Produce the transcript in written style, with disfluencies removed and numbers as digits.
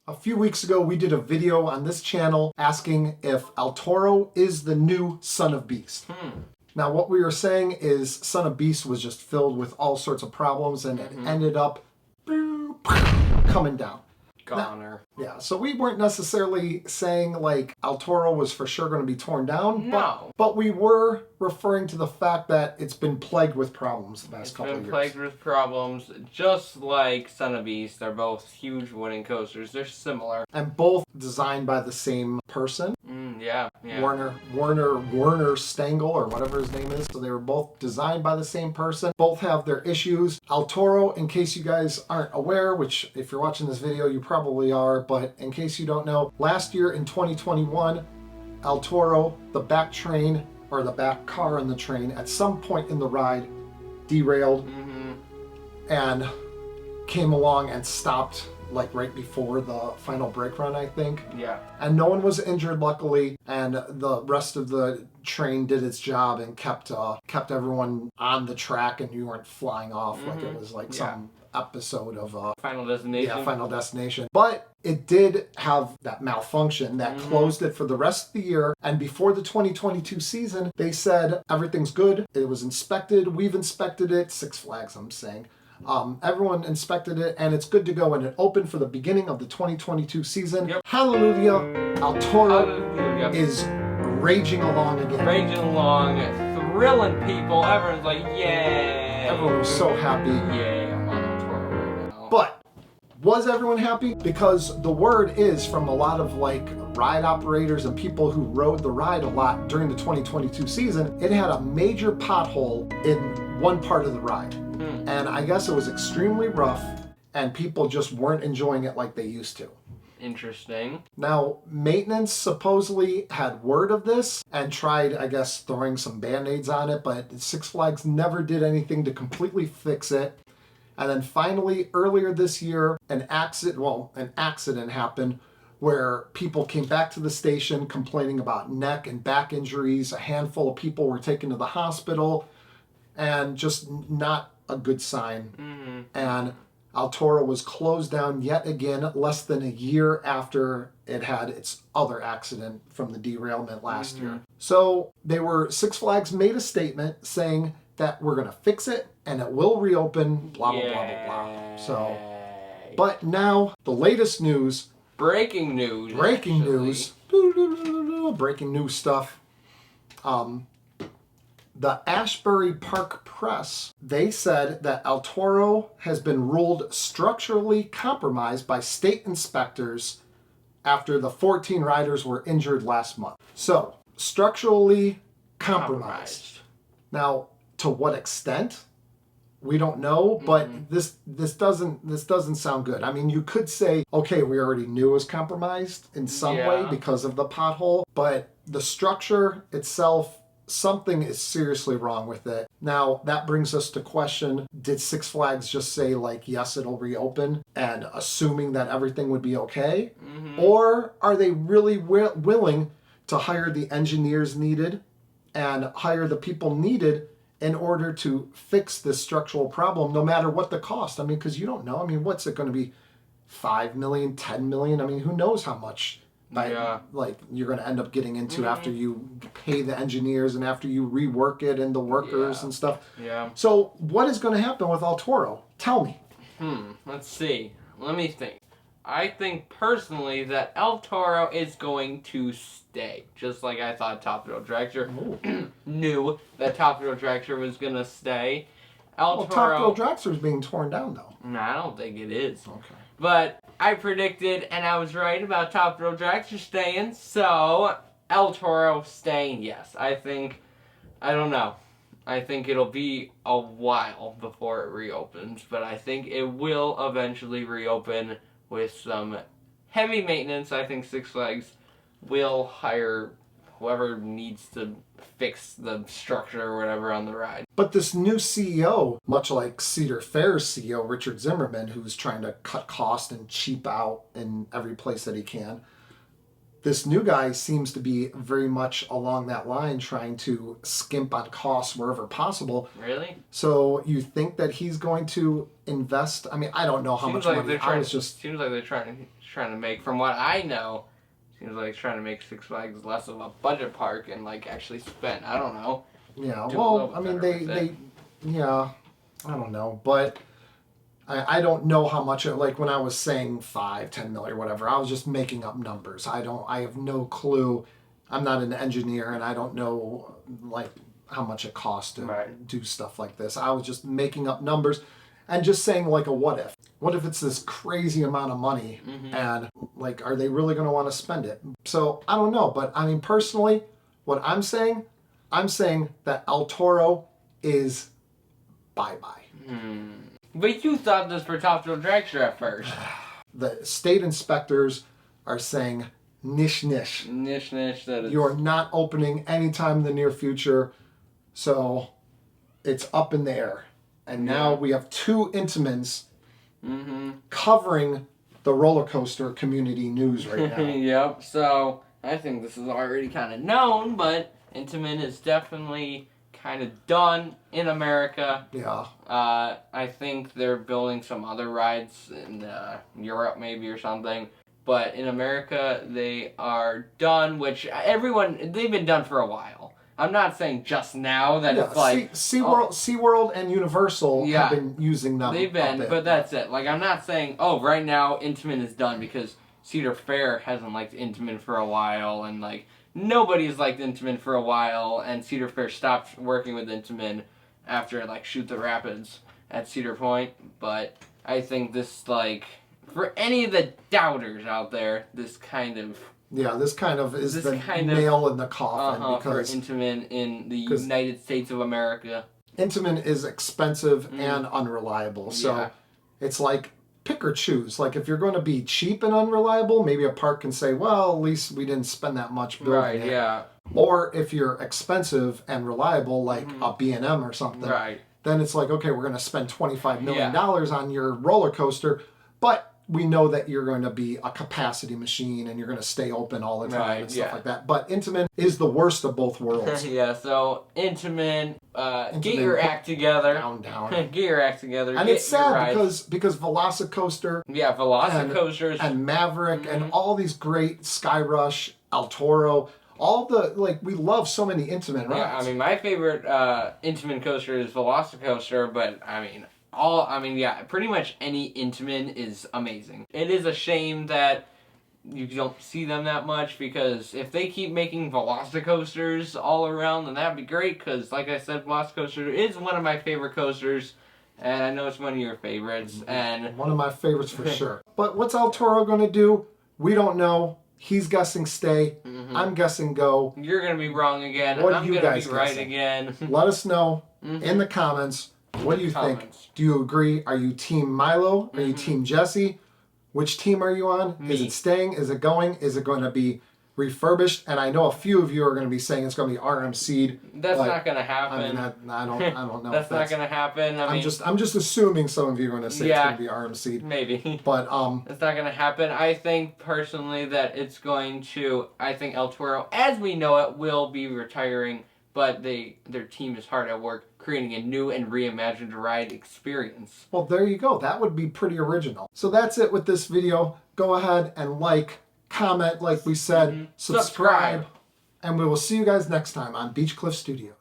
A few weeks ago, we did a video on this channel asking if El Toro is the new Son of Beast. Now, what we were saying is Son of Beast was just filled with all sorts of problems and it ended up coming down. Goner. Yeah, so we weren't necessarily saying like El Toro was for sure going to be torn down. No. But we were referring to the fact that it's been plagued with problems the past couple of years. It's been plagued with problems, just like Son of Beast. They're both huge wooden coasters. They're similar. And both designed by the same person. Yeah. Werner Stengel, or whatever his name is. So they were both designed by the same person. Both have their issues. El Toro, in case you guys aren't aware, which if you're watching this video, you probably are, but in case you don't know, last year in 2021, El Toro, the back train, or the back car in the train, at some point in the ride, derailed and came along and stopped like right before the final brake run, I think. Yeah. And no one was injured, luckily, and the rest of the train did its job and kept everyone on the track, and you weren't flying off like it was like some episode of Final Destination. Yeah, Final Destination. But it did have that malfunction that closed it for the rest of the year. And before the 2022 season, they said everything's good. It was inspected. We've inspected it. Six Flags, I'm saying. Everyone inspected it, and it's good to go. And it opened for the beginning of the 2022 season. Yep. Hallelujah! El Toro is raging along again. Raging along, thrilling people. Everyone's like, yay! Everyone was so happy. Yay, I'm on El Toro right now. But was everyone happy? Because the word is from a lot of like ride operators and people who rode the ride a lot during the 2022 season, it had a major pothole in one part of the ride. And I guess it was extremely rough, and people just weren't enjoying it like they used to. Interesting. Now, maintenance supposedly had word of this and tried, I guess, throwing some Band-Aids on it, but Six Flags never did anything to completely fix it. And then finally, earlier this year, an accident happened where people came back to the station complaining about neck and back injuries. A handful of people were taken to the hospital, and just not a good sign. And El Toro was closed down yet again less than a year after it had its other accident from the derailment last year. So Six Flags made a statement saying that we're going to fix it and it will reopen, blah, blah, blah, blah, blah. So, but now the latest news. Breaking news. Breaking news stuff. The Ashbury Park Press, they said that El Toro has been ruled structurally compromised by state inspectors after the 14 riders were injured last month. So, structurally compromised. Now, to what extent? We don't know, but this doesn't sound good. I mean, you could say, okay, we already knew it was compromised in some way because of the pothole, but the structure itself, something is seriously wrong with it. Now, that brings us to question, did Six Flags just say, like, yes, it'll reopen, and assuming that everything would be okay? Or are they really willing to hire the engineers needed and hire the people needed in order to fix this structural problem, no matter what the cost? I mean, because you don't know. I mean, what's it going to be? 5 million, 10 million? I mean, who knows how much like you're going to end up getting into after you pay the engineers and after you rework it and the workers and stuff. So what is going to happen with El Toro? Tell me. Let's see. Let me think. I think personally that El Toro is going to stay. Just like I thought Top Thrill Dragster knew that Top Thrill Dragster was going to stay. Top Thrill Dragster is being torn down, though. No, I don't think it is. Okay. But I predicted, and I was right about Top Thrill Dragster staying, so El Toro staying, yes. I don't know. I think it'll be a while before it reopens, but I think it will eventually reopen with some heavy maintenance. I think Six Flags will hire whoever needs to fix the structure or whatever on the ride. But this new CEO, much like Cedar Fair's CEO, Richard Zimmerman, who's trying to cut costs and cheap out in every place that he can, this new guy seems to be very much along that line, trying to skimp on costs wherever possible. Really? So you think that he's going to invest? I mean, I don't know how much money. Seems like they're trying to trying to make, from what I know, seems like it's trying to make Six Flags less of a budget park and like actually spend. I don't know. Yeah, Do a well, little I mean, better with it. yeah, I don't know, but I don't know how much, like when I was saying 5, 10 million or whatever, I was just making up numbers. I have no clue. I'm not an engineer and I don't know like how much it costs to Right. do stuff like this. I was just making up numbers and just saying like a what if. What if it's this crazy amount of money and like, are they really going to want to spend it? So I don't know, but I mean, personally, what I'm saying that El Toro is bye-bye. But you thought this for Top Thrill Dragster at first. The state inspectors are saying nish nish. Nish nish that it's... You're not opening anytime in the near future, so it's up in the air. And now we have 2 Intamins covering the roller coaster community news right now. Yep, so I think this is already kind of known, but Intamin is definitely kind of done in America. Yeah. I think they're building some other rides in Europe maybe or something. But in America, they are done, which they've been done for a while. I'm not saying just now that it's like... SeaWorld and Universal have been using them. They've been, but that's it. Like, I'm not saying, oh, right now Intamin is done because Cedar Fair hasn't liked Intamin for a while, and like, nobody's liked Intamin for a while, and Cedar Fair stopped working with Intamin after like Shoot the Rapids at Cedar Point. But I think this, like, for any of the doubters out there, this kind of is the nail in the coffin because for Intamin in the United States of America. Intamin is expensive and unreliable, so it's like pick or choose. Like if you're going to be cheap and unreliable, maybe a park can say, well, at least we didn't spend that much building it. Yeah. Or if you're expensive and reliable, like a B&M or something, then it's like, okay, we're going to spend $25 million on your roller coaster, but we know that you're going to be a capacity machine and you're going to stay open all the time and stuff like that. But Intamin is the worst of both worlds. So Intamin, get your act together. Down. Get your act together. And it's sad because Velocicoaster. Yeah, Velocicoasters. And Maverick and all these great Sky Rush, El Toro, all the, like, we love so many Intamin rides. Yeah, I mean, my favorite Intamin coaster is Velocicoaster, but I mean, pretty much any Intamin is amazing. It is a shame that you don't see them that much, because if they keep making Velocicoasters all around, then that'd be great, because like I said, Velocicoaster is one of my favorite coasters, and I know it's one of your favorites. And one of my favorites for sure. But what's El Toro going to do? We don't know. He's guessing stay. I'm guessing go. You're going to be wrong again. What I'm are you going guys to be right guessing? again. Let us know in the comments. What do you think? Do you agree? Are you Team Milo? Are you Team Jesse? Which team are you on? Me. Is it staying? Is it going? Is it going to be refurbished? And I know a few of you are going to be saying it's going to be RMC'd. That's not going to happen. I mean, I don't know. That's not going to happen. I'm just assuming some of you are going to say it's going to be RMC'd. Maybe. But it's not going to happen. I think personally that it's going to. I think El Toro, as we know it, will be retiring. But their team is hard at work creating a new and reimagined ride experience. Well, there you go. That would be pretty original. So that's it with this video. Go ahead and like, comment, like we said, subscribe, and we will see you guys next time on Beach Cliff Studio.